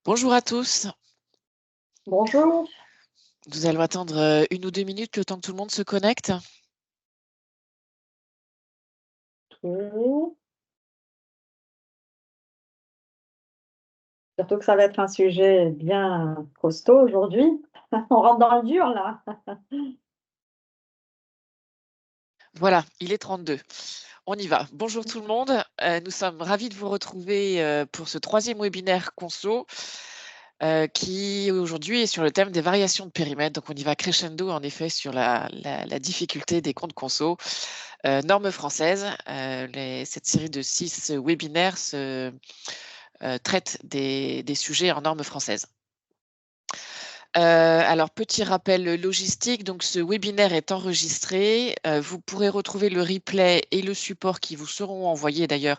Bonjour à tous. Bonjour. Nous allons attendre 1 ou 2 minutes le temps que tout le monde se connecte. Oui. Surtout que ça va être un sujet bien costaud aujourd'hui. On rentre dans le dur là. Voilà, il est 32. On y va. Bonjour tout le monde. Nous sommes ravis de vous retrouver pour ce 3e webinaire Conso qui aujourd'hui est sur le thème des variations de périmètre. Donc on y va crescendo en effet sur la difficulté des comptes Conso. Normes françaises. Cette série de 6 webinaires traite des sujets en normes françaises. Alors, petit rappel logistique, donc ce webinaire est enregistré. Vous pourrez retrouver le replay et le support qui vous seront envoyés d'ailleurs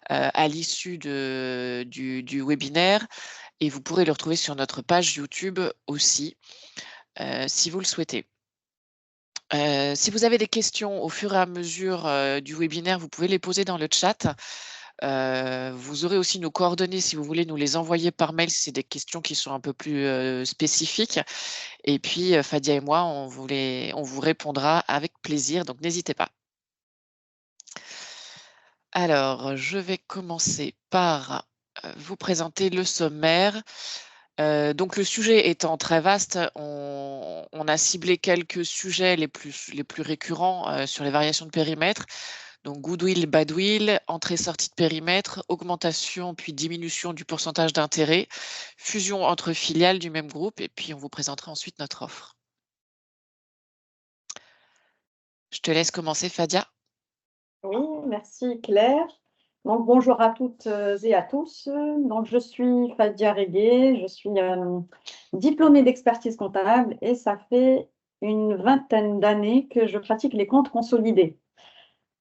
à l'issue du webinaire. Et vous pourrez le retrouver sur notre page YouTube aussi, si vous le souhaitez. Si vous avez des questions au fur et à mesure du webinaire, vous pouvez les poser dans le chat. Vous aurez aussi nos coordonnées si vous voulez nous les envoyer par mail si c'est des questions qui sont un peu plus spécifiques. Et puis, Fadia et moi, on vous répondra avec plaisir, donc n'hésitez pas. Alors, je vais commencer par vous présenter le sommaire. Donc, le sujet étant très vaste, on a ciblé quelques sujets les plus récurrents sur les variations de périmètre. Donc, goodwill, badwill, entrée-sortie de périmètre, augmentation puis diminution du pourcentage d'intérêt, fusion entre filiales du même groupe, et puis on vous présentera ensuite notre offre. Je te laisse commencer, Fadia. Oui, merci Claire. Donc bonjour à toutes et à tous. Donc je suis Fadia Reguet, je suis diplômée d'expertise comptable et ça fait une vingtaine d'années que je pratique les comptes consolidés.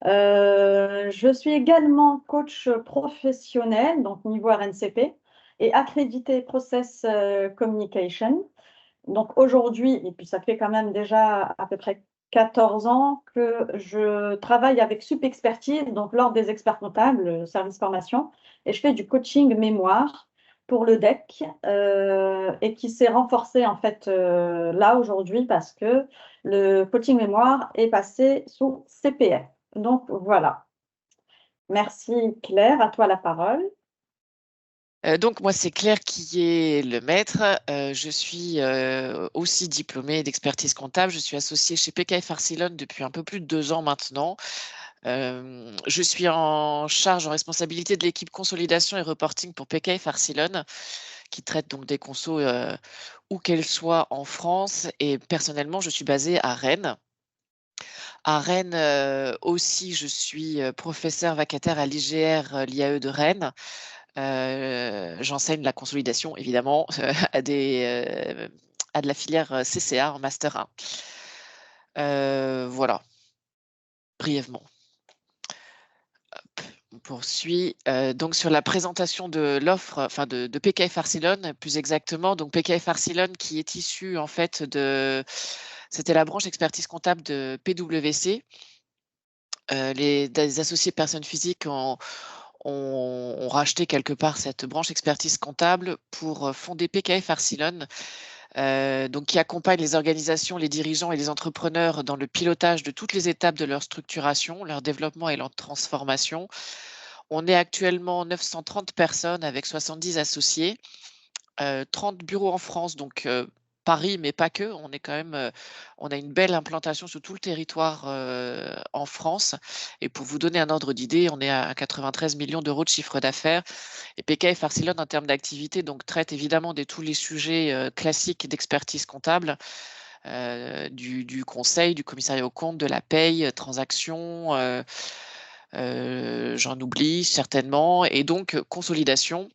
Je suis également coach professionnel, donc niveau RNCP, et accrédité Process Communication. Donc aujourd'hui, et puis ça fait quand même déjà à peu près 14 ans que je travaille avec Sup Expertise, donc l'ordre des experts comptables, service formation, et je fais du coaching mémoire pour le DEC et qui s'est renforcé en fait là aujourd'hui parce que le coaching mémoire est passé sous CPF. Donc voilà. Merci Claire, à toi la parole. Donc moi, c'est Claire qui est le maître. Je suis aussi diplômée d'expertise comptable. Je suis associée chez PKF Arcelon depuis un peu plus de 2 ans maintenant. Je suis en charge, en responsabilité de l'équipe consolidation et reporting pour PKF Arcelon, qui traite donc des consos où qu'elles soient en France. Et personnellement, je suis basée à Rennes. À Rennes aussi, je suis professeure vacataire à l'IGR, l'IAE de Rennes. J'enseigne la consolidation, évidemment, à de la filière CCA en Master 1. Voilà, brièvement. Hop, on poursuit. Donc, sur la présentation de l'offre, enfin de PKF Arcelon, plus exactement. Donc, PKF Arcelon qui est issu, en fait, c'était la branche expertise comptable de PwC. Des associés personnes physiques ont racheté quelque part cette branche expertise comptable pour fonder PKF Arcelon, donc qui accompagne les organisations, les dirigeants et les entrepreneurs dans le pilotage de toutes les étapes de leur structuration, leur développement et leur transformation. On est actuellement 930 personnes avec 70 associés, 30 bureaux en France, donc Paris, mais pas que. On est quand même, on a une belle implantation sur tout le territoire en France. Et pour vous donner un ordre d'idée, on est à 93 millions d'euros de chiffre d'affaires. Et PKF Arcelon, en termes d'activité, donc traite évidemment de tous les sujets classiques d'expertise comptable, du conseil, du commissariat aux comptes, de la paye, transactions, j'en oublie certainement, et donc consolidation.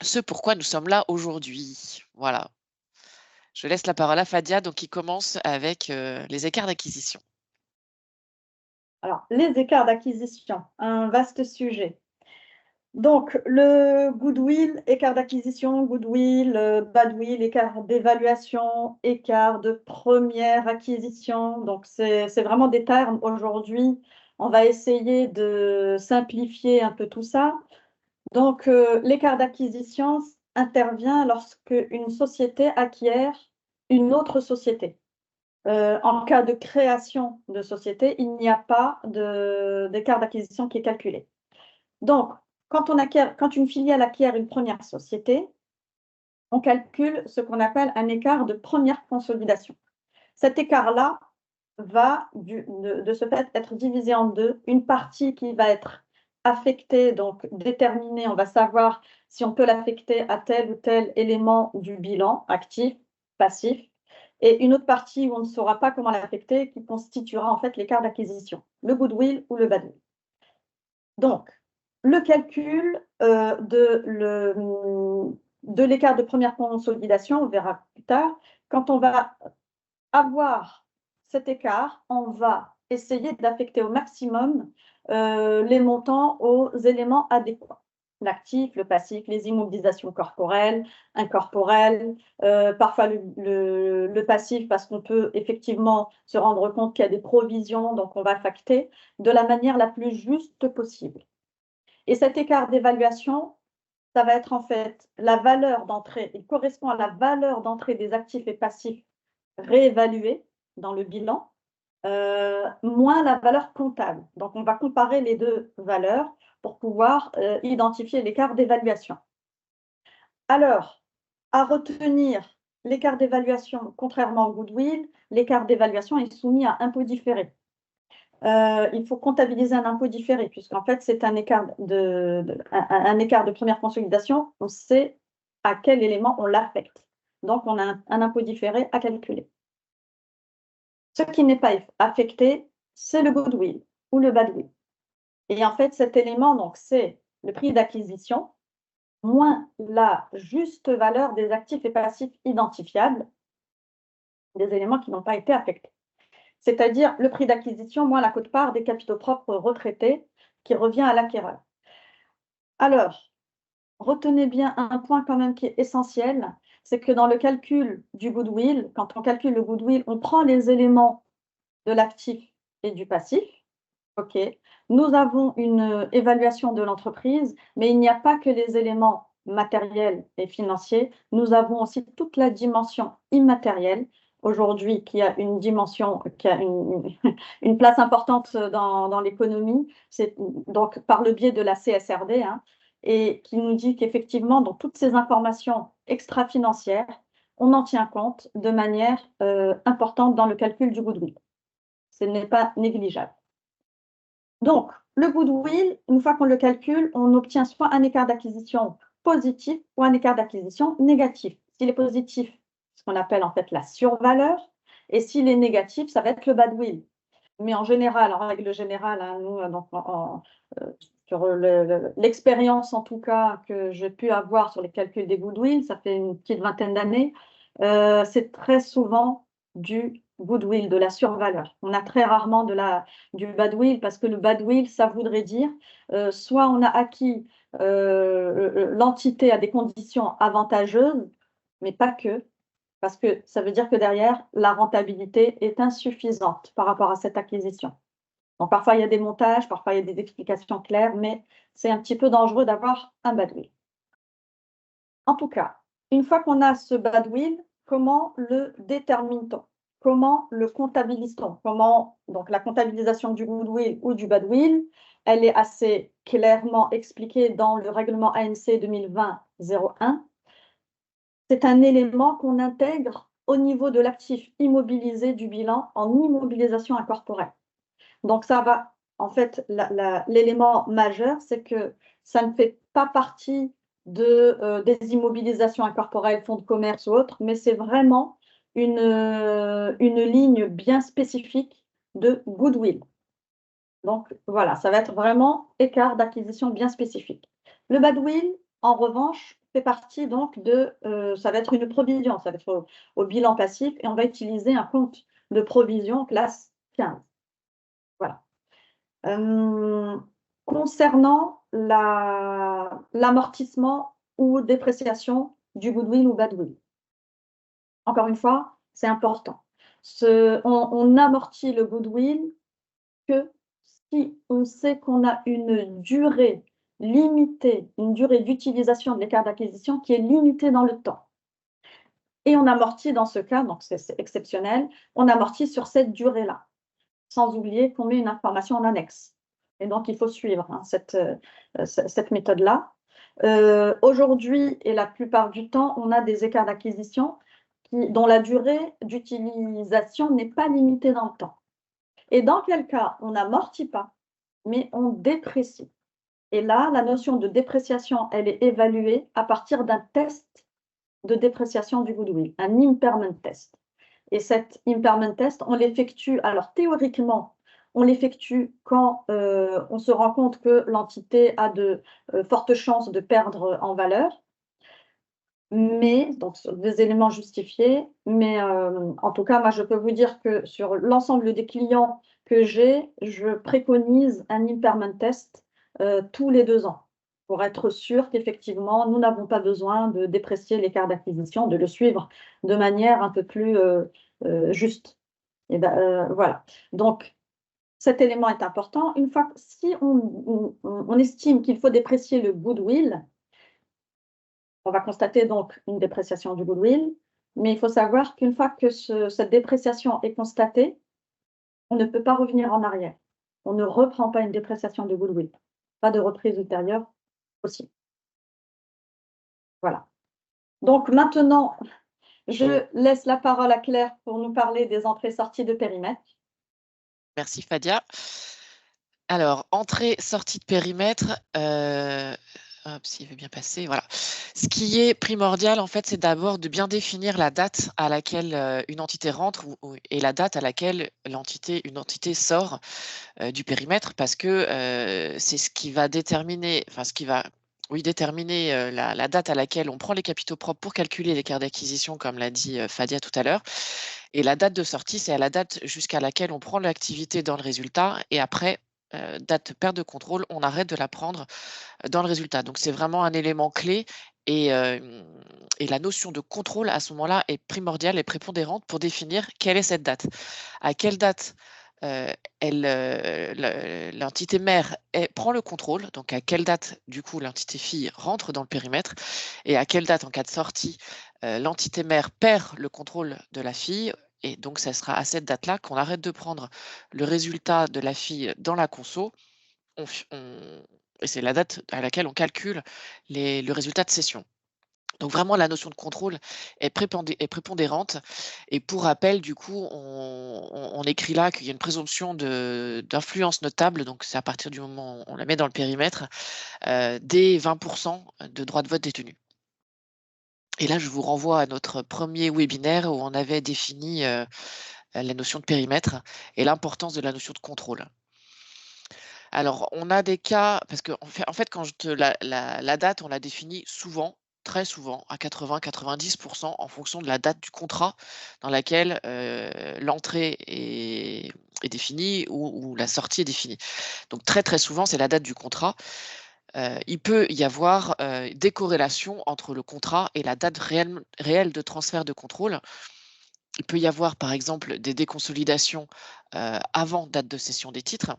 Ce pourquoi nous sommes là aujourd'hui. Voilà. Je laisse la parole à Fadia, donc qui commence avec les écarts d'acquisition. Alors, les écarts d'acquisition, un vaste sujet. Donc, le goodwill, écart d'acquisition, goodwill, badwill, écart d'évaluation, écart de première acquisition. Donc, c'est vraiment des termes aujourd'hui. On va essayer de simplifier un peu tout ça. Donc, l'écart d'acquisition, intervient lorsque une société acquiert une autre société. En cas de création de société, il n'y a pas d'écart d'acquisition qui est calculé. Donc, quand une filiale acquiert une première société, on calcule ce qu'on appelle un écart de première consolidation. Cet écart-là va, de ce fait, être divisé en deux. Une partie qui va être affectée, donc déterminée, on va savoir si on peut l'affecter à tel ou tel élément du bilan, actif, passif, et une autre partie où on ne saura pas comment l'affecter, qui constituera en fait l'écart d'acquisition, le goodwill ou le badwill. Donc, le calcul de l'écart de première consolidation, on verra plus tard, quand on va avoir cet écart, on va essayer d'affecter au maximum les montants aux éléments adéquats. L'actif, le passif, les immobilisations corporelles, incorporelles, parfois le passif parce qu'on peut effectivement se rendre compte qu'il y a des provisions, donc on va affecter de la manière la plus juste possible. Et cet écart d'évaluation, ça va être en fait la valeur d'entrée, il correspond à la valeur d'entrée des actifs et passifs réévalués dans le bilan, moins la valeur comptable. Donc, on va comparer les deux valeurs pour pouvoir identifier l'écart d'évaluation. Alors, à retenir l'écart d'évaluation, contrairement au goodwill, l'écart d'évaluation est soumis à impôt différé. Il faut comptabiliser un impôt différé, puisqu'en fait, c'est un écart de première consolidation. On sait à quel élément on l'affecte. Donc, on a un impôt différé à calculer. Ce qui n'est pas affecté, c'est le goodwill ou le badwill. Et en fait, cet élément, donc, c'est le prix d'acquisition moins la juste valeur des actifs et passifs identifiables, des éléments qui n'ont pas été affectés. C'est-à-dire le prix d'acquisition moins la quote-part des capitaux propres retraités qui revient à l'acquéreur. Alors, retenez bien un point quand même qui est essentiel, c'est que dans le calcul du goodwill, quand on calcule le goodwill, on prend les éléments de l'actif et du passif. OK. Nous avons une évaluation de l'entreprise, mais il n'y a pas que les éléments matériels et financiers. Nous avons aussi toute la dimension immatérielle, aujourd'hui, qui a une dimension, qui a une place importante dans l'économie, c'est donc par le biais de la CSRD, hein, et qui nous dit qu'effectivement, dans toutes ces informations extra-financières, on en tient compte de manière importante dans le calcul du goodwill. Ce n'est pas négligeable. Donc, le goodwill, une fois qu'on le calcule, on obtient soit un écart d'acquisition positif ou un écart d'acquisition négatif. S'il est positif, ce qu'on appelle en fait la survaleur, et s'il est négatif, ça va être le badwill. Mais en général, en règle générale, hein, nous, donc, sur l'expérience en tout cas que j'ai pu avoir sur les calculs des goodwill, ça fait une petite vingtaine d'années, c'est très souvent du goodwill, de la survaleur. On a très rarement du badwill parce que le badwill, ça voudrait dire soit on a acquis l'entité à des conditions avantageuses, mais pas que, parce que ça veut dire que derrière, la rentabilité est insuffisante par rapport à cette acquisition. Donc parfois, il y a des montages, parfois, il y a des explications claires, mais c'est un petit peu dangereux d'avoir un badwill. En tout cas, une fois qu'on a ce badwill, comment le détermine-t-on? Comment le comptabilise-t-on? Donc la comptabilisation du goodwill ou du badwill, elle est assez clairement expliquée dans le règlement ANC 2020-01. C'est un élément qu'on intègre au niveau de l'actif immobilisé du bilan en immobilisation incorporelle. Donc ça va, en fait, l'élément majeur, c'est que ça ne fait pas partie des immobilisations incorporelles, fonds de commerce ou autres, mais c'est vraiment une ligne bien spécifique de goodwill. Donc voilà, ça va être vraiment écart d'acquisition bien spécifique. Le badwill, en revanche, fait partie donc ça va être une provision, ça va être au bilan passif et on va utiliser un compte de provision classe 15. Voilà. Concernant l'amortissement ou dépréciation du goodwill ou badwill. Encore une fois, c'est important. On amortit le goodwill que si on sait qu'on a une durée limiter une durée d'utilisation de l'écart d'acquisition qui est limitée dans le temps. Et on amortit dans ce cas, donc c'est exceptionnel, on amortit sur cette durée-là, sans oublier qu'on met une information en annexe. Et donc, il faut suivre hein, cette méthode-là. Aujourd'hui, et la plupart du temps, on a des écarts d'acquisition dont la durée d'utilisation n'est pas limitée dans le temps. Et dans quel cas on n'amortit pas, mais on déprécie. Et là, la notion de dépréciation, elle est évaluée à partir d'un test de dépréciation du goodwill, un impairment test. Et cet impairment test, on l'effectue, alors théoriquement, on l'effectue quand on se rend compte que l'entité a de fortes chances de perdre en valeur, mais donc sur des éléments justifiés. Mais en tout cas, moi, je peux vous dire que sur l'ensemble des clients que j'ai, je préconise un impairment test tous les 2 ans pour être sûr qu'effectivement, nous n'avons pas besoin de déprécier l'écart d'acquisition, de le suivre de manière un peu plus juste. Et ben, voilà. Donc, cet élément est important. Une fois que si on estime qu'il faut déprécier le goodwill, on va constater donc une dépréciation du goodwill, mais il faut savoir qu'une fois que cette dépréciation est constatée, on ne peut pas revenir en arrière. On ne reprend pas une dépréciation de goodwill. Pas de reprise ultérieure possible. Voilà. Donc maintenant, je laisse la parole à Claire pour nous parler des entrées-sorties de périmètre. Merci Fadia. Alors, entrée-sortie de périmètre, hop, s'il veut bien passer, voilà. Ce qui est primordial, en fait, c'est d'abord de bien définir la date à laquelle une entité rentre et la date à laquelle une entité sort du périmètre, parce que c'est ce qui va déterminer, enfin, ce qui va, oui, déterminer la date à laquelle on prend les capitaux propres pour calculer l'écart d'acquisition, comme l'a dit Fadia tout à l'heure. Et la date de sortie, c'est à la date jusqu'à laquelle on prend l'activité dans le résultat et après, date perte de contrôle, on arrête de la prendre dans le résultat. Donc c'est vraiment un élément clé et la notion de contrôle à ce moment-là est primordiale et prépondérante pour définir quelle est cette date. À quelle date, l'entité mère prend le contrôle, donc à quelle date, du coup, l'entité fille rentre dans le périmètre et à quelle date, en cas de sortie, l'entité mère perd le contrôle de la fille et donc ça sera à cette date-là qu'on arrête de prendre le résultat de la fille dans la conso. Et c'est la date à laquelle on calcule le résultat de session. Donc vraiment, la notion de contrôle est prépondérante. Et pour rappel, du coup, on écrit là qu'il y a une présomption d'influence notable. Donc c'est à partir du moment où on la met dans le périmètre, des 20% de droits de vote détenus. Et là, je vous renvoie à notre premier webinaire où on avait défini la notion de périmètre et l'importance de la notion de contrôle. Alors, on a des cas, parce que en fait, quand la date, on la définit souvent, très souvent, à 80-90% en fonction de la date du contrat dans laquelle l'entrée est définie ou la sortie est définie. Donc, très, très souvent, c'est la date du contrat. Il peut y avoir des corrélations entre le contrat et la date réelle de transfert de contrôle. Il peut y avoir, par exemple, des déconsolidations avant date de cession des titres.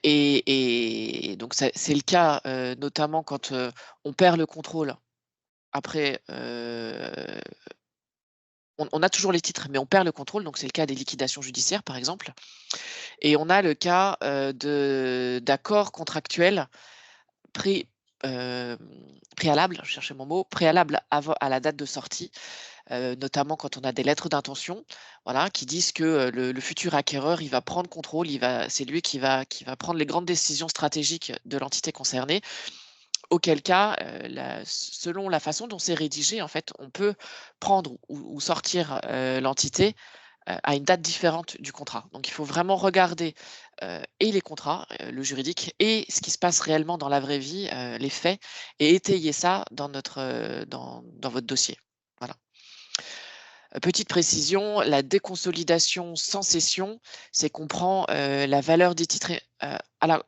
Et donc c'est le cas, notamment quand, on perd le contrôle après, on a toujours les titres, mais on perd le contrôle, donc c'est le cas des liquidations judiciaires, par exemple. Et on a le cas, d'accords contractuels pré préalables, je cherchais mon mot, préalables à la date de sortie. Notamment quand on a des lettres d'intention, voilà, qui disent que le futur acquéreur, il va prendre contrôle, c'est lui qui va prendre les grandes décisions stratégiques de l'entité concernée. Auquel cas, selon la façon dont c'est rédigé, en fait, on peut prendre ou sortir l'entité à une date différente du contrat. Donc il faut vraiment regarder et les contrats, le juridique, et ce qui se passe réellement dans la vraie vie, les faits, et étayer ça dans dans votre dossier. Voilà. Petite précision, la déconsolidation sans cession, c'est qu'on prend la valeur des titres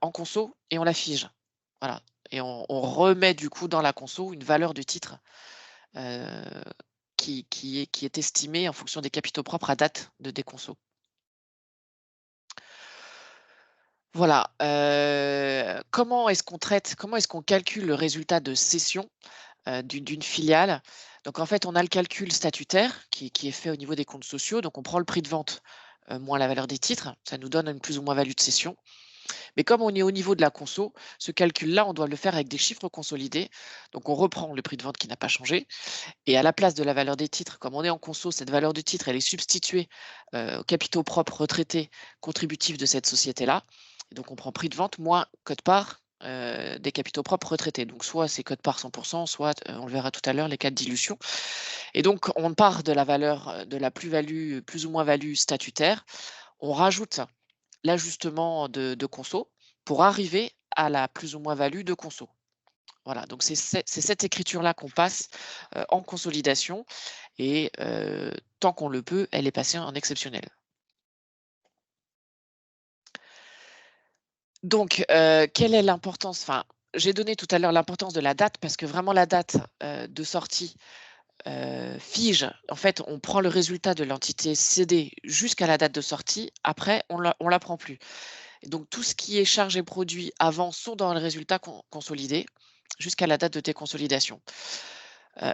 en conso et on la fige. Voilà. Et on remet du coup dans la conso une valeur du titre qui est estimée en fonction des capitaux propres à date de déconso. Voilà, comment est-ce qu'on calcule le résultat de cession, d'une filiale? Donc en fait, on a le calcul statutaire qui est fait au niveau des comptes sociaux. Donc on prend le prix de vente, moins la valeur des titres. Ça nous donne une plus ou moins value de cession. Mais comme on est au niveau de la conso, ce calcul-là, on doit le faire avec des chiffres consolidés. Donc on reprend le prix de vente qui n'a pas changé et à la place de la valeur des titres, comme on est en conso, cette valeur du titre, elle est substituée, aux capitaux propres retraités contributifs de cette société-là. Et donc on prend prix de vente moins quote-part, des capitaux propres retraités. Donc soit c'est quote-part 100%, soit, on le verra tout à l'heure, les cas de dilution. Et donc on part de la valeur, de la plus-value, plus ou moins value statutaire. On rajoute l'ajustement de conso pour arriver à la plus ou moins value de conso. Voilà, donc c'est cette écriture-là qu'on passe, en consolidation et tant qu'on le peut, elle est passée en exceptionnel. Donc quelle est l'importance? Enfin, j'ai donné tout à l'heure l'importance de la date parce que vraiment la date, de sortie, fige en fait, on prend le résultat de l'entité cédée jusqu'à la date de sortie. Après, on la prend plus. Et donc tout ce qui est charges et produits avant sont dans le résultat consolidé jusqu'à la date de déconsolidation.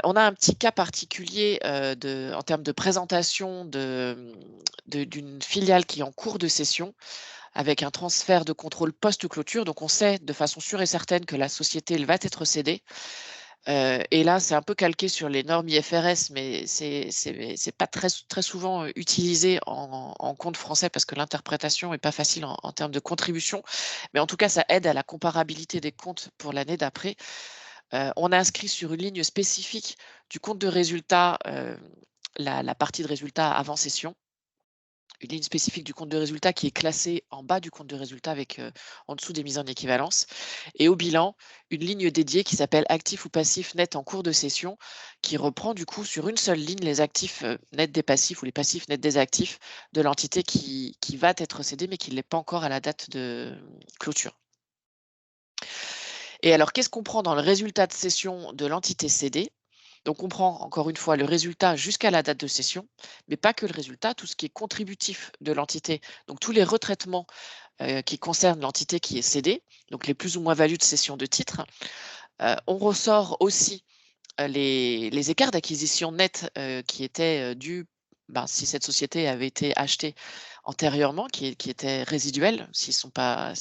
On a un petit cas particulier, en termes de présentation d'une filiale qui est en cours de cession avec un transfert de contrôle post-clôture. Donc on sait de façon sûre et certaine que la société, elle va être cédée. Et là, c'est un peu calqué sur les normes IFRS, mais c'est pas très souvent, utilisé en compte français parce que l'interprétation est pas facile en termes de contribution. Mais en tout cas, ça aide à la comparabilité des comptes pour l'année d'après. On a inscrit sur une ligne spécifique du compte de résultat, la partie de résultat avant cession. Une ligne spécifique du compte de résultat qui est classée en bas du compte de résultat avec, en dessous des mises en équivalence. Et au bilan, une ligne dédiée qui s'appelle actifs ou passifs nets en cours de cession, qui reprend du coup sur une seule ligne les actifs, nets des passifs ou les passifs nets des actifs de l'entité qui va être cédée, mais qui ne l'est pas encore à la date de clôture. Et alors, qu'est-ce qu'on prend dans le résultat de cession de l'entité cédée? Donc, on prend encore une fois le résultat jusqu'à la date de cession, mais pas que le résultat, tout ce qui est contributif de l'entité, donc tous les retraitements qui concernent l'entité qui est cédée, donc les plus ou moins values de cession de titres. On ressort aussi les écarts d'acquisition nette qui étaient dus si cette société avait été achetée antérieurement, qui étaient résiduels, s'ils sont pas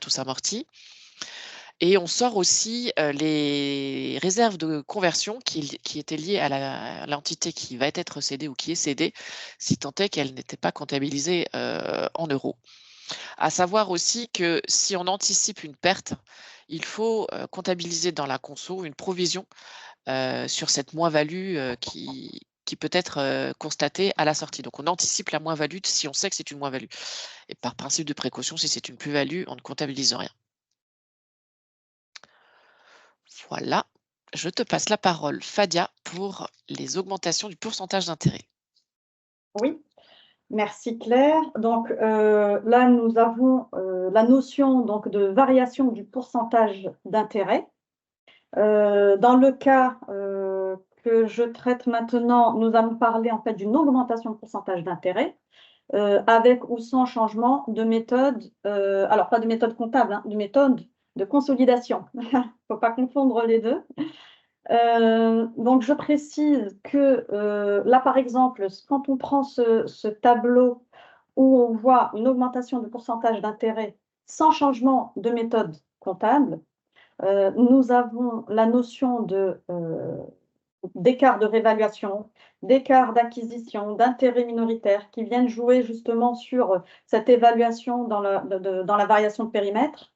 tous amortis. Et on sort aussi, les réserves de conversion qui étaient liées à l'entité qui va être cédée ou qui est cédée, si tant est qu'elle n'était pas comptabilisée, en euros. À savoir aussi que si on anticipe une perte, il faut, comptabiliser dans la conso une provision, sur cette moins-value, qui peut être, constatée à la sortie. Donc on anticipe la moins-value si on sait que c'est une moins-value. Et par principe de précaution, si c'est une plus-value, on ne comptabilise rien. Voilà, je te passe la parole, Fadia, pour les augmentations du pourcentage d'intérêt. Oui, merci Claire. Donc là, nous avons la notion donc, de variation du pourcentage d'intérêt. Dans le cas que je traite maintenant, nous allons parler en fait d'une augmentation de pourcentage d'intérêt avec ou sans changement de méthode, alors pas de méthode comptable, hein, de méthode de consolidation. Il ne faut pas confondre les deux. Donc je précise que là par exemple, quand on prend ce tableau où on voit une augmentation de pourcentage d'intérêt sans changement de méthode comptable, nous avons la notion d'écart de réévaluation, d'écart d'acquisition, d'intérêt minoritaire qui viennent jouer justement sur cette évaluation dans la variation de périmètre,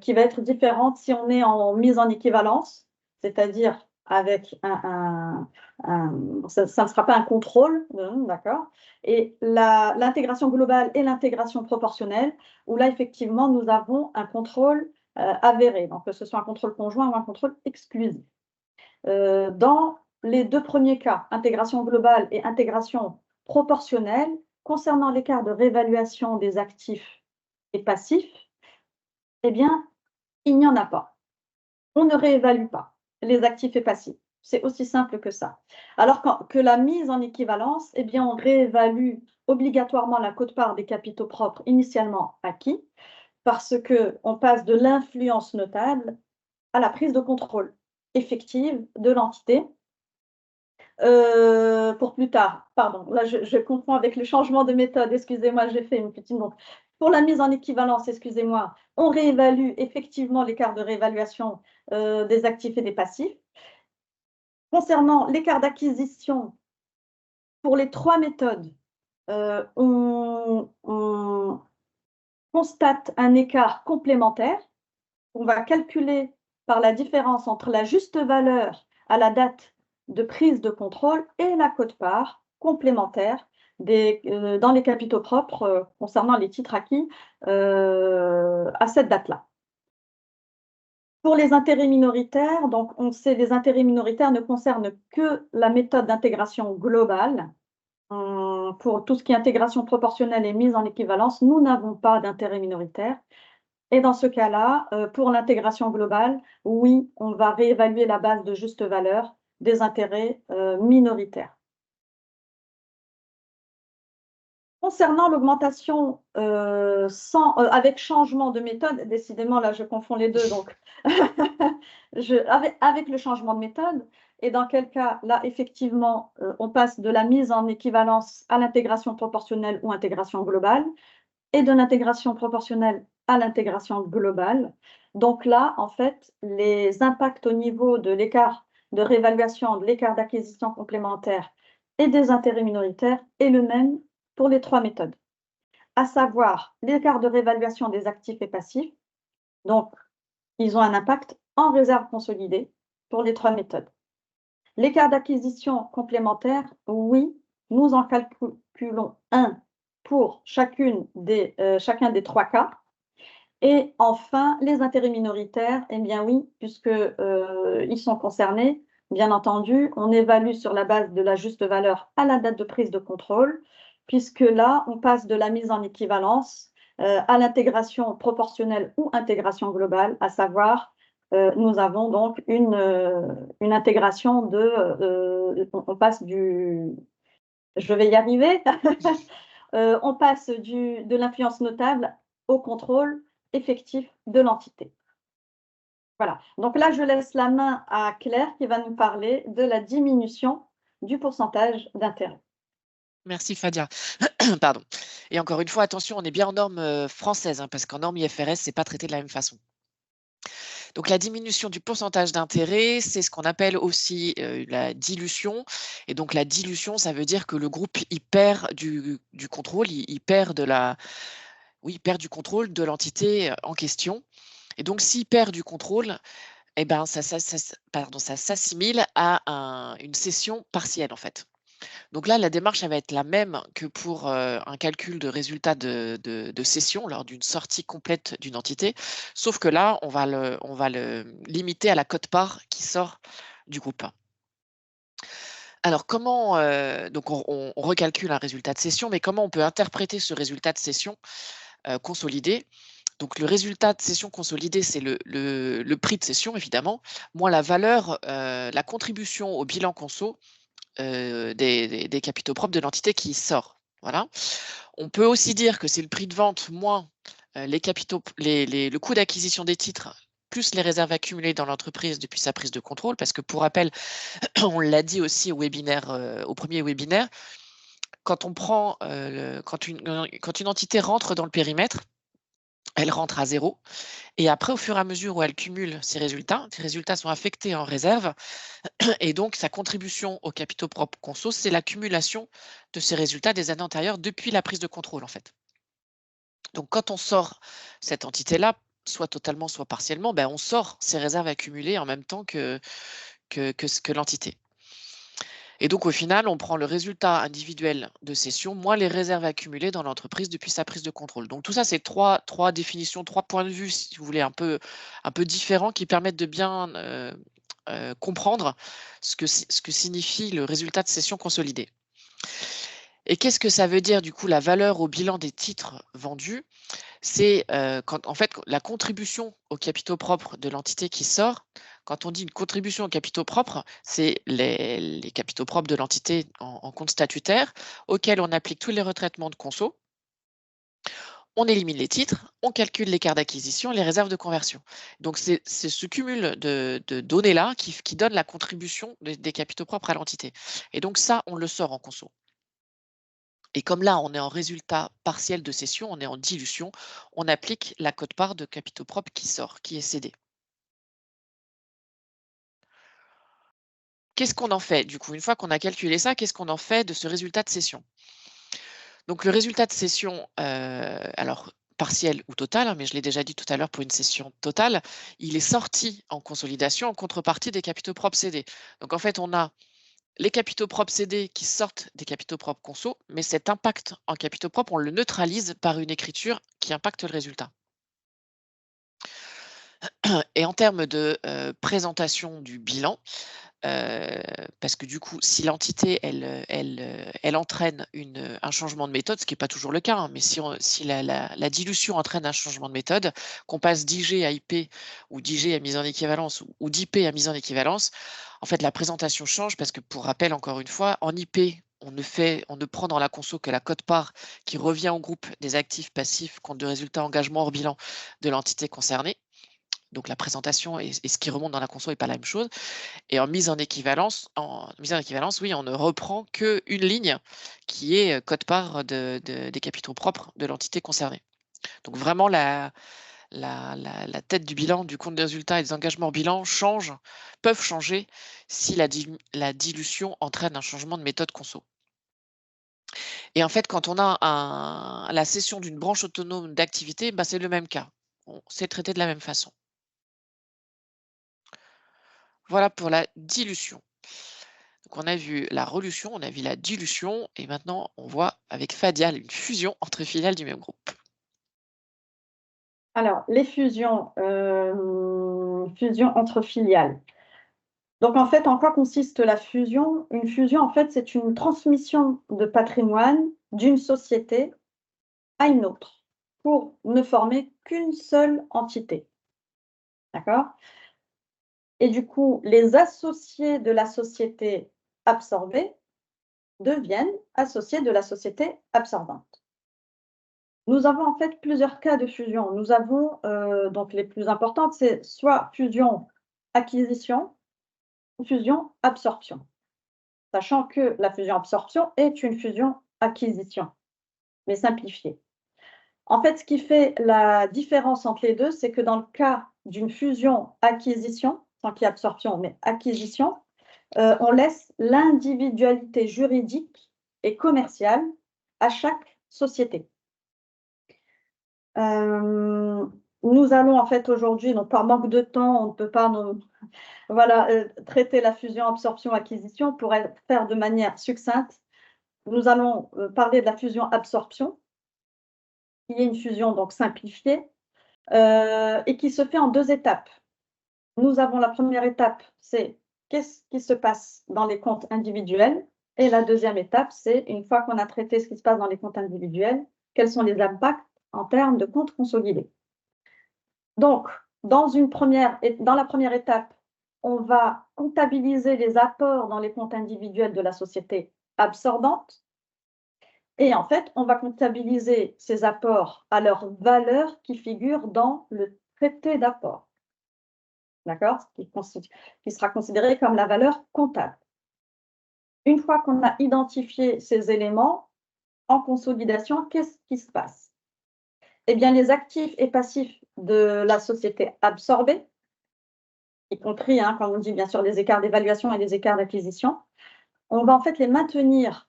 qui va être différente si on est en mise en équivalence, c'est-à-dire avec ça ne sera pas un contrôle, d'accord? Et l'intégration globale et l'intégration proportionnelle, où là, effectivement, nous avons un contrôle avéré, donc que ce soit un contrôle conjoint ou un contrôle exclusif. Dans les deux premiers cas, intégration globale et intégration proportionnelle, concernant l'écart de réévaluation des actifs et passifs, eh bien, il n'y en a pas. On ne réévalue pas les actifs et passifs. C'est aussi simple que ça. Alors que la mise en équivalence, eh bien, on réévalue obligatoirement la quote-part des capitaux propres initialement acquis parce qu'on passe de l'influence notable à la prise de contrôle effective de l'entité. Pour plus tard, pardon, là je confonds avec le changement de méthode, excusez-moi, j'ai fait une petite. Donc, pour la mise en équivalence, excusez-moi, on réévalue effectivement l'écart de réévaluation des actifs et des passifs. Concernant l'écart d'acquisition, pour les trois méthodes, on constate un écart complémentaire. On va calculer par la différence entre la juste valeur à la date de prise de contrôle et la quote-part complémentaire dans les capitaux propres concernant les titres acquis à cette date-là. Pour les intérêts minoritaires, donc on sait que les intérêts minoritaires ne concernent que la méthode d'intégration globale. Pour tout ce qui est intégration proportionnelle et mise en équivalence, nous n'avons pas d'intérêt minoritaire. Et dans ce cas-là, pour l'intégration globale, oui, on va réévaluer la base de juste valeur des intérêts minoritaires. Concernant l'augmentation avec changement de méthode, décidément là je confonds les deux, donc avec le changement de méthode, et dans quel cas là effectivement on passe de la mise en équivalence à l'intégration proportionnelle ou intégration globale, et de l'intégration proportionnelle à l'intégration globale. Donc là, en fait, les impacts au niveau de l'écart de réévaluation, de l'écart d'acquisition complémentaire et des intérêts minoritaires est le même pour les trois méthodes, à savoir l'écart de réévaluation des actifs et passifs. Donc, ils ont un impact en réserve consolidée pour les trois méthodes. L'écart d'acquisition complémentaire, oui, nous en calculons un pour chacun des trois cas. Et enfin, les intérêts minoritaires, eh bien oui, puisqu'ils sont concernés, bien entendu, on évalue sur la base de la juste valeur à la date de prise de contrôle, puisque là, on passe de la mise en équivalence à l'intégration proportionnelle ou intégration globale, à savoir, nous avons donc une intégration on passe je vais y arriver, on passe de l'influence notable au contrôle effectif de l'entité. Voilà, donc là je laisse la main à Claire qui va nous parler de la diminution du pourcentage d'intérêt. Merci Fadia. Pardon. Et encore une fois, attention, on est bien en norme française, hein, parce qu'en norme IFRS, c'est pas traité de la même façon. Donc la diminution du pourcentage d'intérêt, c'est ce qu'on appelle aussi la dilution. Et donc la dilution, ça veut dire que le groupe il perd du contrôle, il perd il perd du contrôle de l'entité en question. Et donc s'il perd du contrôle, eh ben, ça s'assimile à une cession partielle en fait. Donc là, la démarche, elle va être la même que pour un calcul de résultat de cession lors d'une sortie complète d'une entité, sauf que là, on va le limiter à la quote-part qui sort du groupe. Alors, comment donc on recalcule un résultat de cession, mais comment on peut interpréter ce résultat de cession consolidé? Donc, le résultat de cession consolidé, c'est le prix de cession, évidemment, moins la valeur, la contribution au bilan conso des capitaux propres de l'entité qui sort. Voilà. On peut aussi dire que c'est le prix de vente moins le coût d'acquisition des titres plus les réserves accumulées dans l'entreprise depuis sa prise de contrôle, parce que pour rappel, on l'a dit aussi au premier webinaire, quand on prend quand une entité rentre dans le périmètre, elle rentre à 0. Et après, au fur et à mesure où elle cumule ses résultats sont affectés en réserve. Et donc, sa contribution aux capitaux propres conso, c'est l'accumulation de ces résultats des années antérieures depuis la prise de contrôle, en fait. Donc, quand on sort cette entité-là, soit totalement, soit partiellement, ben, on sort ces réserves accumulées en même temps que l'entité. Et donc, au final, on prend le résultat individuel de cession moins les réserves accumulées dans l'entreprise depuis sa prise de contrôle. Donc, tout ça, c'est trois définitions, 3 points de vue, si vous voulez, un peu différents qui permettent de bien comprendre ce que signifie le résultat de cession consolidé. Et qu'est-ce que ça veut dire, du coup, la valeur au bilan des titres vendus? C'est quand, en fait, la contribution aux capitaux propres de l'entité qui sort. Quand on dit une contribution aux capitaux propres, c'est les capitaux propres de l'entité en compte statutaire auxquels on applique tous les retraitements de conso. on élimine les titres, on calcule l'écart d'acquisition, les réserves de conversion. Donc, c'est ce cumul de données-là qui donne la contribution des capitaux propres à l'entité. Et donc ça, on le sort en conso. Et comme là, on est en résultat partiel de cession, on est en dilution, on applique la quote-part de capitaux propres qui sort, qui est cédée. Qu'est-ce qu'on en fait du coup? Une fois qu'on a calculé ça, qu'est-ce qu'on en fait de ce résultat de cession? Donc le résultat de cession, alors partiel ou total, hein, mais je l'ai déjà dit tout à l'heure pour une cession totale, il est sorti en consolidation en contrepartie des capitaux propres cédés. Donc en fait, on a les capitaux propres cédés qui sortent des capitaux propres conso, mais cet impact en capitaux propres, on le neutralise par une écriture qui impacte le résultat. Et en termes de présentation du bilan, parce que du coup, si l'entité, elle entraîne un changement de méthode, ce qui n'est pas toujours le cas, hein, mais si la dilution entraîne un changement de méthode, qu'on passe d'IG à IP ou d'IG à mise en équivalence ou d'IP à mise en équivalence, en fait, la présentation change parce que, pour rappel, encore une fois, en IP, on ne prend dans la conso que la quote-part qui revient au groupe des actifs passifs compte de résultats engagement hors bilan de l'entité concernée. Donc la présentation et ce qui remonte dans la conso n'est pas la même chose. Et en mise en équivalence, oui, on ne reprend qu'une ligne qui est quote-part des capitaux propres de l'entité concernée. Donc vraiment, la tête du bilan, du compte des résultats et des engagements au bilan peuvent changer si la dilution entraîne un changement de méthode conso. Et en fait, quand on a la cession d'une branche autonome d'activité, bah, c'est le même cas. C'est traité de la même façon. Voilà pour la dilution. Donc on a vu la relution, on a vu la dilution, et maintenant on voit avec Fadial une fusion entre filiales du même groupe. Alors, les fusions, fusions entre filiales. Donc, en fait, en quoi consiste la fusion? Une fusion, en fait, c'est une transmission de patrimoine d'une société à une autre pour ne former qu'une seule entité. D'accord? Et du coup, les associés de la société absorbée deviennent associés de la société absorbante. Nous avons en fait plusieurs cas de fusion. Nous avons, donc les plus importantes, c'est soit fusion-acquisition ou fusion-absorption. Sachant que la fusion-absorption est une fusion-acquisition, mais simplifiée. En fait, ce qui fait la différence entre les deux, c'est que dans le cas d'une fusion-acquisition, sans qu'il y ait absorption, mais acquisition, on laisse l'individualité juridique et commerciale à chaque société. Nous allons en fait aujourd'hui, donc par manque de temps, on ne peut pas traiter la fusion, absorption, acquisition. Pour faire de manière succincte, nous allons parler de la fusion absorption, qui est une fusion donc simplifiée et qui se fait en 2 étapes. Nous avons la première étape, c'est qu'est-ce qui se passe dans les comptes individuels, et la deuxième étape, c'est une fois qu'on a traité ce qui se passe dans les comptes individuels, quels sont les impacts en termes de comptes consolidés. Donc, dans la première étape, on va comptabiliser les apports dans les comptes individuels de la société absorbante. Et en fait, on va comptabiliser ces apports à leur valeur qui figure dans le traité d'apport. D'accord? Qui sera considéré comme la valeur comptable. Une fois qu'on a identifié ces éléments, en consolidation, qu'est-ce qui se passe? Eh bien, les actifs et passifs de la société absorbée, y compris, quand on dit bien sûr les écarts d'évaluation et les écarts d'acquisition, on va en fait les maintenir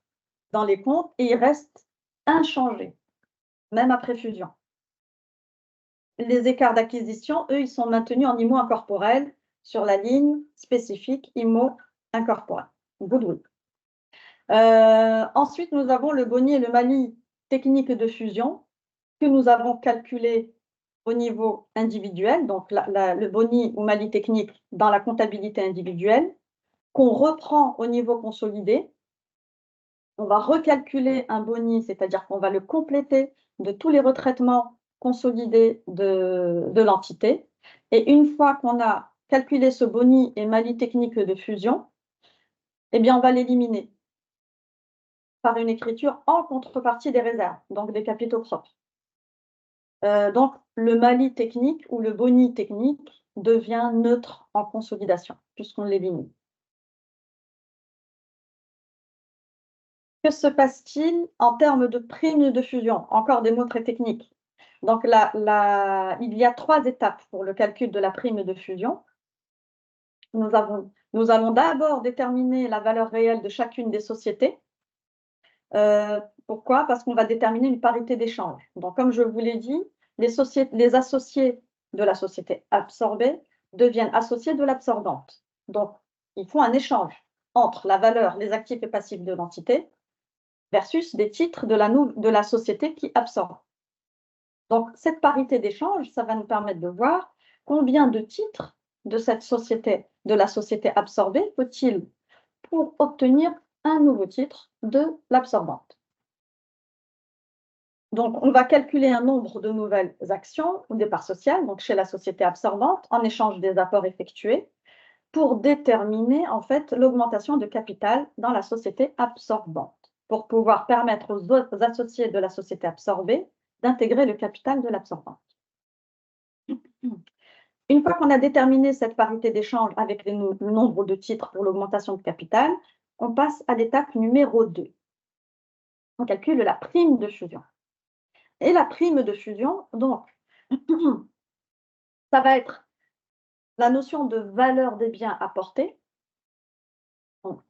dans les comptes et ils restent inchangés, même après fusion. Les écarts d'acquisition, eux, ils sont maintenus en IMO incorporel sur la ligne spécifique IMO incorporel, goodwill. Ensuite, nous avons le boni et le malus technique de fusion que nous avons calculé au niveau individuel, donc le boni ou malus technique dans la comptabilité individuelle, qu'on reprend au niveau consolidé. On va recalculer un boni, c'est-à-dire qu'on va le compléter de tous les retraitements consolidés de l'entité. Et une fois qu'on a calculé ce boni et malus technique de fusion, eh bien, on va l'éliminer par une écriture en contrepartie des réserves, donc des capitaux propres. Donc, le Mali technique ou le boni technique devient neutre en consolidation, puisqu'on l'élimine. Que se passe-t-il en termes de prime de fusion? Encore des mots très techniques. Donc, il y a 3 étapes pour le calcul de la prime de fusion. Nous allons d'abord déterminer la valeur réelle de chacune des sociétés. Pourquoi? Parce qu'on va déterminer une parité d'échange. Donc, comme je vous l'ai dit, les associés de la société absorbée deviennent associés de l'absorbante. Donc, ils font un échange entre la valeur, les actifs et passifs de l'entité versus des titres de la société qui absorbe. Donc, cette parité d'échange, ça va nous permettre de voir combien de titres de cette société, de la société absorbée, faut-il pour obtenir un nouveau titre de l'absorbante. Donc, on va calculer un nombre de nouvelles actions ou des parts sociales, donc chez la société absorbante, en échange des apports effectués, pour déterminer en fait l'augmentation de capital dans la société absorbante, pour pouvoir permettre aux autres associés de la société absorbée d'intégrer le capital de l'absorbante. Une fois qu'on a déterminé cette parité d'échange avec le nombre de titres pour l'augmentation de capital, on passe à l'étape numéro 2. On calcule la prime de fusion. Et la prime de fusion, donc, ça va être la notion de valeur des biens apportés. Donc,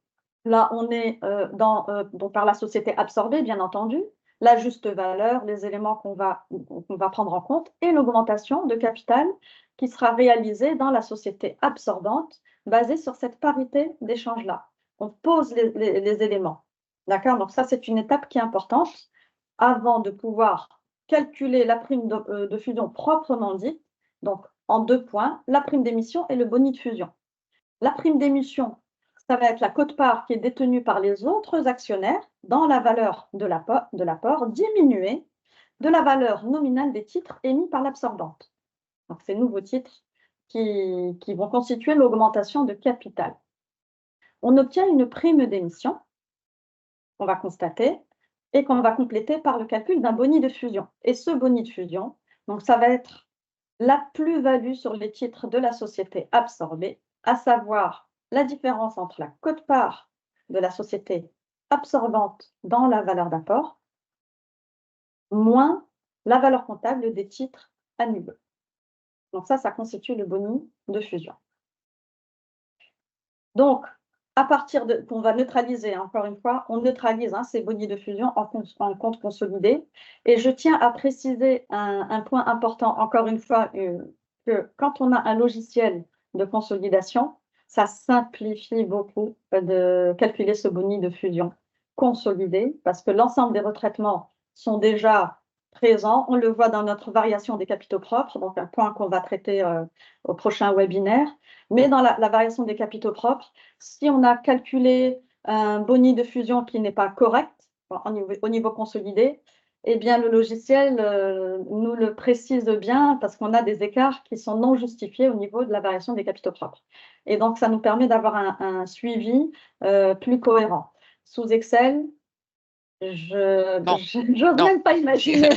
là, on est donc par la société absorbée, bien entendu, la juste valeur, les éléments qu'on va prendre en compte et l'augmentation de capital qui sera réalisée dans la société absorbante basée sur cette parité d'échange-là. On pose les éléments. D'accord? Donc ça, c'est une étape qui est importante avant de pouvoir calculer la prime de fusion proprement dite. Donc, en 2 points, la prime d'émission et le boni de fusion. La prime d'émission, ça va être la quote-part qui est détenue par les autres actionnaires dans la valeur de l'apport diminuée de la valeur nominale des titres émis par l'absorbante. Donc, ces nouveaux titres qui vont constituer l'augmentation de capital. On obtient une prime d'émission, on va constater, et qu'on va compléter par le calcul d'un boni de fusion. Et ce boni de fusion, donc ça va être la plus-value sur les titres de la société absorbée, à savoir la différence entre la quote-part de la société absorbante dans la valeur d'apport, moins la valeur comptable des titres annulés. Donc ça constitue le boni de fusion. Donc, à partir de qu'on va neutraliser, encore une fois, on neutralise ces bonus de fusion en compte consolidé. Et je tiens à préciser un point important, encore une fois, que quand on a un logiciel de consolidation, ça simplifie beaucoup de calculer ce bonus de fusion consolidé, parce que l'ensemble des retraitements sont déjà présents. On le voit dans notre variation des capitaux propres, donc un point qu'on va traiter au prochain webinaire. Mais dans la variation des capitaux propres, si on a calculé un boni de fusion qui n'est pas correct au niveau consolidé, eh bien, le logiciel nous le précise bien parce qu'on a des écarts qui sont non justifiés au niveau de la variation des capitaux propres. Et donc, ça nous permet d'avoir un suivi plus cohérent. Sous Excel, je n'ose même pas imaginer.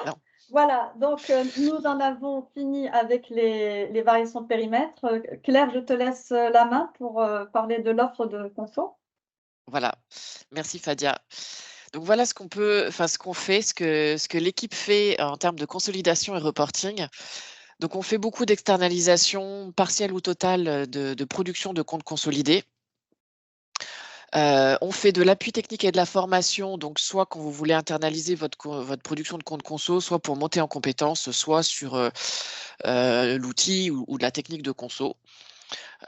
Non. Voilà, donc nous en avons fini avec les variations de périmètre. Claire, je te laisse la main pour parler de l'offre de conso. Voilà, merci Fadia. Donc voilà ce qu'on fait, ce que l'équipe fait en termes de consolidation et reporting. Donc on fait beaucoup d'externalisation partielle ou totale de production de comptes consolidés. On fait de l'appui technique et de la formation, donc soit quand vous voulez internaliser votre production de compte conso, soit pour monter en compétences, soit sur l'outil ou de la technique de conso.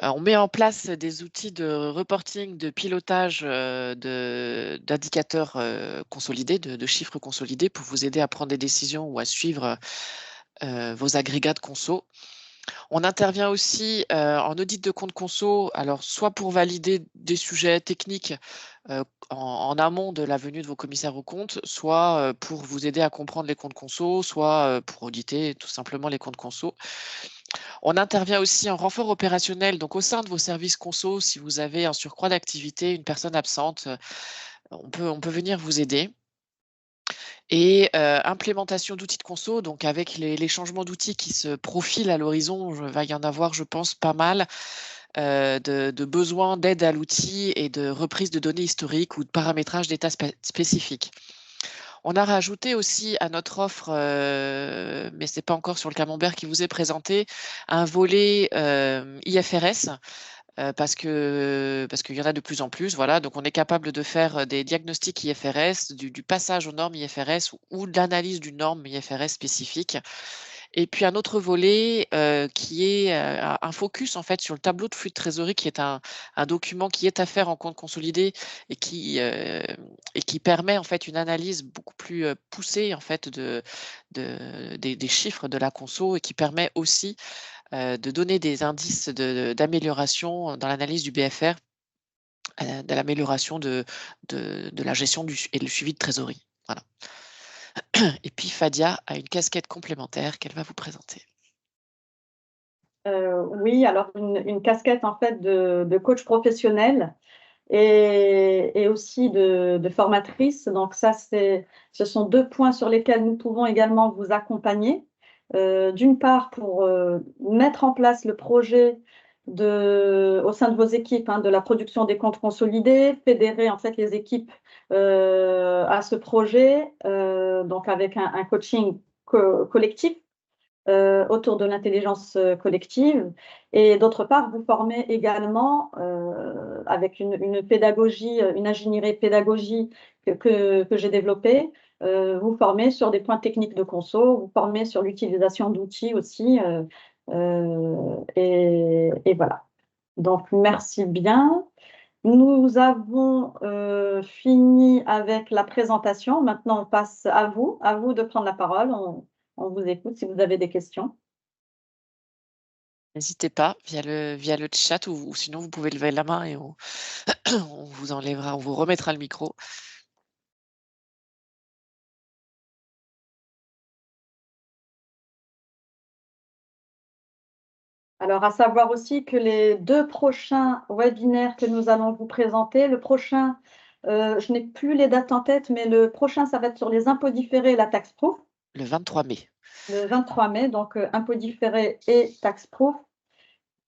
On met en place des outils de reporting, de pilotage d'indicateurs consolidés, de chiffres consolidés pour vous aider à prendre des décisions ou à suivre vos agrégats de conso. On intervient aussi en audit de compte conso, alors soit pour valider des sujets techniques en amont de la venue de vos commissaires aux comptes, soit pour vous aider à comprendre les comptes conso, soit pour auditer tout simplement les comptes conso. On intervient aussi en renfort opérationnel, donc au sein de vos services conso, si vous avez un surcroît d'activité, une personne absente, on peut venir vous aider. Et implémentation d'outils de conso, donc avec les changements d'outils qui se profilent à l'horizon, va y en avoir, je pense, pas mal, de besoins d'aide à l'outil et de reprise de données historiques ou de paramétrage d'états spécifiques. On a rajouté aussi à notre offre, mais c'est pas encore sur le camembert qui vous est présenté, un volet IFRS. Parce qu'il y en a de plus en plus, voilà. Donc, on est capable de faire des diagnostics IFRS, du passage aux normes IFRS ou de l'analyse d'une norme IFRS spécifique. Et puis, un autre volet qui est un focus, en fait, sur le tableau de flux de trésorerie, qui est un document qui est à faire en compte consolidé et qui permet, en fait, une analyse beaucoup plus poussée, en fait, des chiffres de la conso et qui permet aussi de donner des indices d'amélioration dans l'analyse du BFR, de l'amélioration de la gestion et le suivi de trésorerie. Voilà. Et puis Fadia a une casquette complémentaire qu'elle va vous présenter. Oui, alors une casquette en fait de coach professionnel et aussi de formatrice. Donc ça, ce sont 2 points sur lesquels nous pouvons également vous accompagner. D'une part, pour mettre en place le projet au sein de vos équipes, de la production des comptes consolidés, fédérer en fait les équipes à ce projet, donc avec un coaching collectif autour de l'intelligence collective. Et d'autre part, vous formez également avec une pédagogie, une ingénierie pédagogie que j'ai développée, vous formez sur des points techniques de conso, vous formez sur l'utilisation d'outils aussi. Et voilà. Donc, merci bien. Nous avons fini avec la présentation. Maintenant, on passe à vous de prendre la parole. On vous écoute si vous avez des questions. N'hésitez pas via le chat ou sinon vous pouvez lever la main et on vous enlèvera, on vous remettra le micro. Alors, à savoir aussi que les 2 prochains webinaires que nous allons vous présenter, le prochain, je n'ai plus les dates en tête, mais le prochain, ça va être sur les impôts différés et la taxe proof. Le 23 mai. Le 23 mai, donc impôts différés et taxe proof.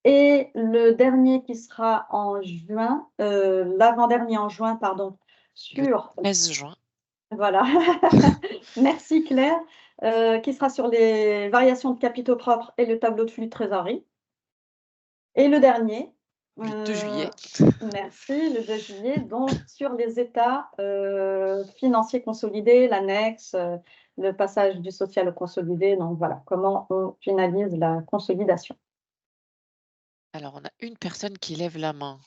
Et le dernier qui sera en juin, l'avant-dernier en juin, pardon, sur… Le 13 juin. Voilà. Merci Claire. Qui sera sur les variations de capitaux propres et le tableau de flux de trésorerie. Et le dernier, Le 2 juillet. merci, le 2 juillet, donc sur les états financiers consolidés, l'annexe, le passage du social au consolidé. Donc voilà, comment on finalise la consolidation. Alors, on a une personne qui lève la main.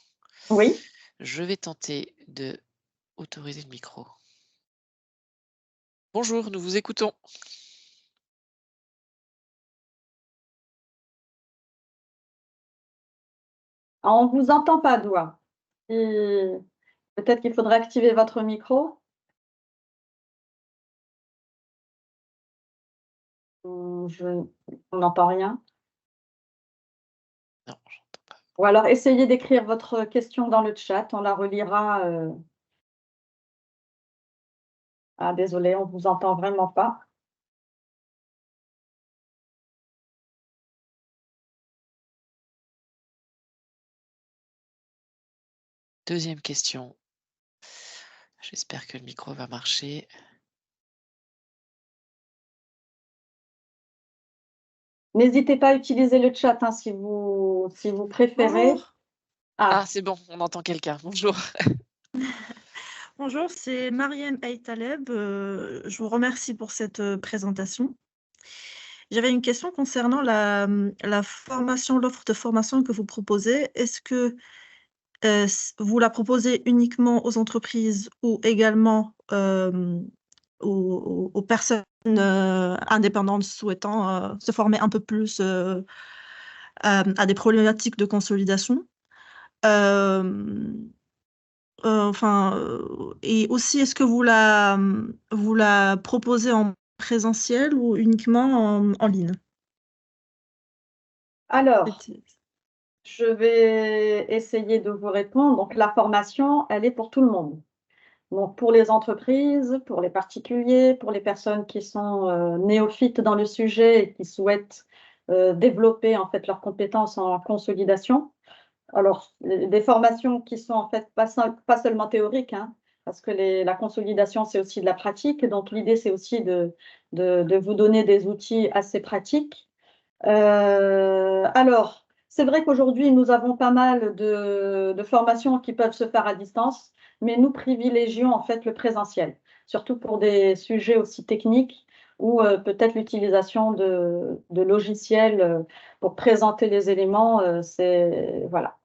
Oui. Je vais tenter de autoriser le micro. Bonjour, nous vous écoutons. On ne vous entend pas, Doua. Peut-être qu'il faudrait activer votre micro. On n'entend rien. Non, j'entends pas. Ou alors essayez d'écrire votre question dans le chat, on la relira. Ah, désolé, on ne vous entend vraiment pas. Deuxième question. J'espère que le micro va marcher. N'hésitez pas à utiliser le chat si vous préférez. Bonjour. Ah, c'est bon, on entend quelqu'un. Bonjour. Bonjour, c'est Mariam Aïtaleb. Je vous remercie pour cette présentation. J'avais une question concernant la formation, l'offre de formation que vous proposez. Est-ce que vous la proposez uniquement aux entreprises ou également aux personnes indépendantes souhaitant se former un peu plus à des problématiques de consolidation? Et aussi, est-ce que vous la proposez en présentiel ou uniquement en ligne? Alors, je vais essayer de vous répondre. Donc, la formation, elle est pour tout le monde. Donc, pour les entreprises, pour les particuliers, pour les personnes qui sont néophytes dans le sujet et qui souhaitent développer en fait leurs compétences en consolidation. Alors, des formations qui sont en fait pas seulement théoriques, hein, parce que la consolidation, c'est aussi de la pratique. Donc, l'idée, c'est aussi de vous donner des outils assez pratiques. Alors, c'est vrai qu'aujourd'hui, nous avons pas mal de formations qui peuvent se faire à distance, mais nous privilégions en fait le présentiel, surtout pour des sujets aussi techniques ou peut-être l'utilisation de logiciels pour présenter les éléments. Voilà,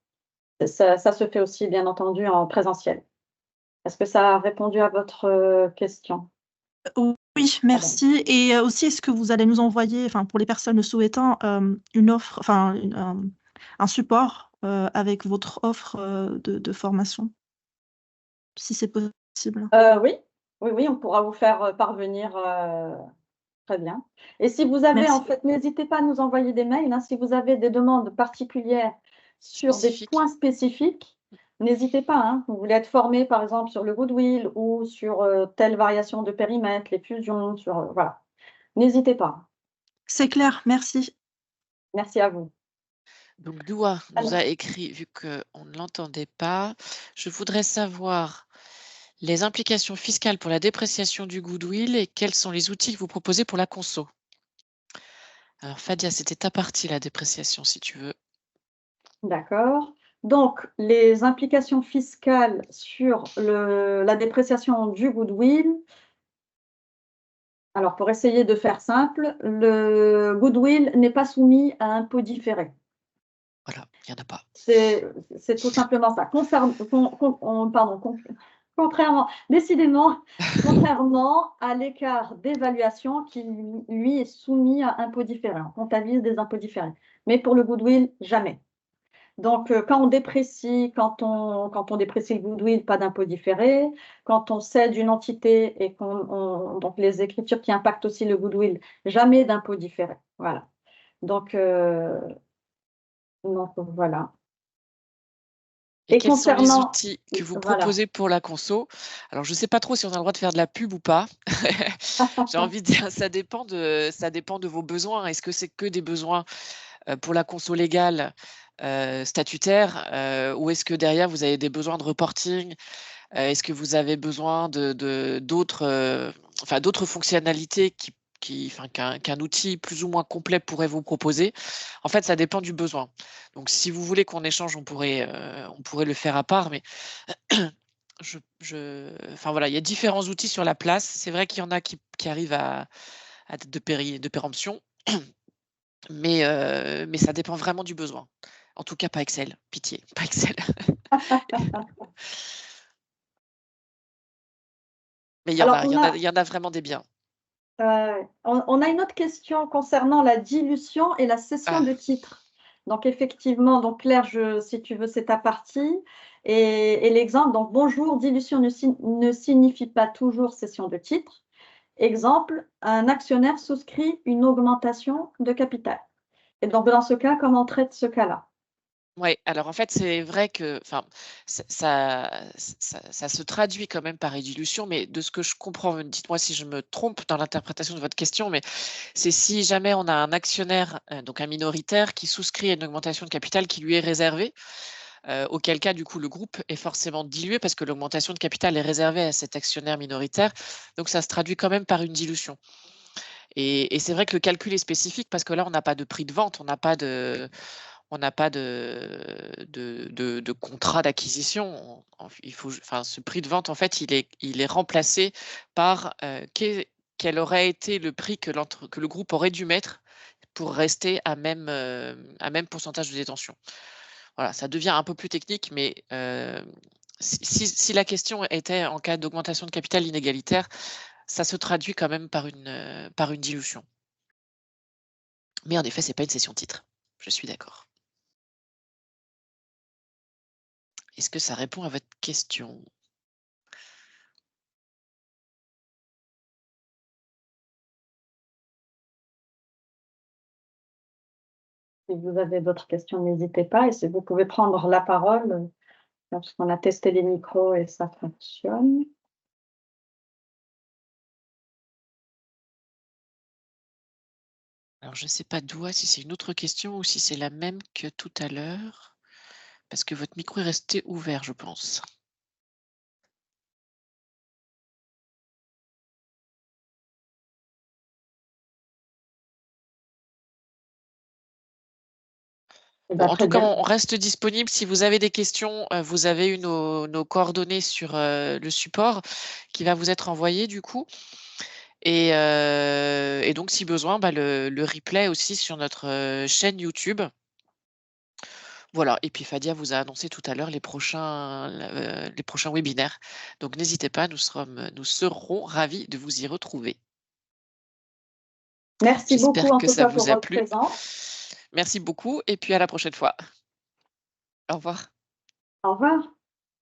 ça se fait aussi, bien entendu, en présentiel. Est-ce que ça a répondu à votre question? Oui, Ah bon. merci. Et aussi, est-ce que vous allez nous envoyer, enfin, pour les personnes le souhaitant, une offre, enfin, un support avec votre offre de formation, si c'est possible? Oui, oui, oui, on pourra vous faire parvenir. Très bien. Et si vous avez, en Merci. fait, n'hésitez pas à nous envoyer des mails, hein, si vous avez des demandes particulières sur des Spécifique. points spécifiques, n'hésitez pas, hein. Vous voulez être formé, par exemple, sur le goodwill ou sur telle variation de périmètre, les fusions, voilà. N'hésitez pas. C'est clair, merci. Merci à vous. Donc Doua nous Alors, a écrit, vu qu'on ne l'entendait pas, je voudrais savoir les implications fiscales pour la dépréciation du goodwill et quels sont les outils que vous proposez pour la conso. Alors Fadia, c'était ta partie, la dépréciation, si tu veux. d'accord. Donc, les implications fiscales sur la dépréciation du goodwill. Alors, pour essayer de faire simple, le goodwill n'est pas soumis à impôt différé. Voilà, il n'y en a pas. C'est tout simplement ça. Décidément, contrairement à l'écart d'évaluation qui, lui, est soumis à impôt différé. On comptabilise des impôts différés. Mais pour le goodwill, jamais. Donc, quand on déprécie le goodwill, pas d'impôt différé. Quand on cède une entité et donc les écritures qui impactent aussi le goodwill, jamais d'impôt différé. Voilà. Donc voilà. Et Et quels sont les concernant, outils que vous voilà. proposez pour la conso? Alors, je ne sais pas trop si on a le droit de faire de la pub ou pas. J'ai envie de dire, ça dépend de vos besoins. Est-ce que c'est que des besoins pour la conso légale statutaire ou est-ce que derrière, vous avez des besoins de reporting? Est-ce que vous avez besoin d'autres fonctionnalités qu'un outil plus ou moins complet pourrait vous proposer? En fait, ça dépend du besoin. Donc, si vous voulez qu'on échange, on pourrait le faire à part, mais enfin voilà, il y a différents outils sur la place. C'est vrai qu'il y en a qui arrivent à date de péremption, mais ça dépend vraiment du besoin. En tout cas, pas Excel. Pitié, pas Excel. Mais il y en Alors, a, il y en a, il y en a vraiment des biens. on a une autre question concernant la dilution et la cession Ah, de titres. Donc, effectivement, donc Claire, si tu veux, c'est ta partie. Et l'exemple, donc bonjour, dilution ne signifie pas toujours cession de titres. Exemple, un actionnaire souscrit une augmentation de capital. Et donc, dans ce cas, comment on traite ce cas-là? ouais, alors en fait, c'est vrai que enfin, ça se traduit quand même par dilution, mais de ce que je comprends, dites-moi si je me trompe dans l'interprétation de votre question, mais c'est si jamais on a un actionnaire, donc un minoritaire qui souscrit à une augmentation de capital qui lui est réservée, auquel cas, du coup, le groupe est forcément dilué parce que l'augmentation de capital est réservée à cet actionnaire minoritaire, donc ça se traduit quand même par une dilution. Et c'est vrai que le calcul est spécifique parce que là, on n'a pas de prix de vente, on n'a pas de contrat d'acquisition. Enfin, ce prix de vente, en fait, il est remplacé par quel aurait été le prix que le groupe aurait dû mettre pour rester à même pourcentage de détention. Voilà, ça devient un peu plus technique, mais si la question était en cas d'augmentation de capital inégalitaire, ça se traduit quand même par une dilution. Mais en effet, c'est pas une cession titre. Je suis d'accord. Est-ce que ça répond à votre question? Si vous avez d'autres questions, n'hésitez pas. Et si vous pouvez prendre la parole, parce qu'on a testé les micros et ça fonctionne. Alors, je ne sais pas, Doua, si c'est une autre question ou si c'est la même que tout à l'heure, parce que votre micro est resté ouvert, je pense. Eh Bon, ben, en très tout cas, bien. on reste disponible. Si vous avez des questions, vous avez eu nos coordonnées sur le support qui va vous être envoyé du coup. Et donc, si besoin, le replay aussi sur notre chaîne YouTube. Voilà. Et puis, Fadia vous a annoncé tout à l'heure les prochains webinaires. Donc, n'hésitez pas, nous serons ravis de vous y retrouver. Merci beaucoup J'espère en que tout ça cas pour vous a votre plu. présence. Merci beaucoup et puis à la prochaine fois. Au revoir. Au revoir.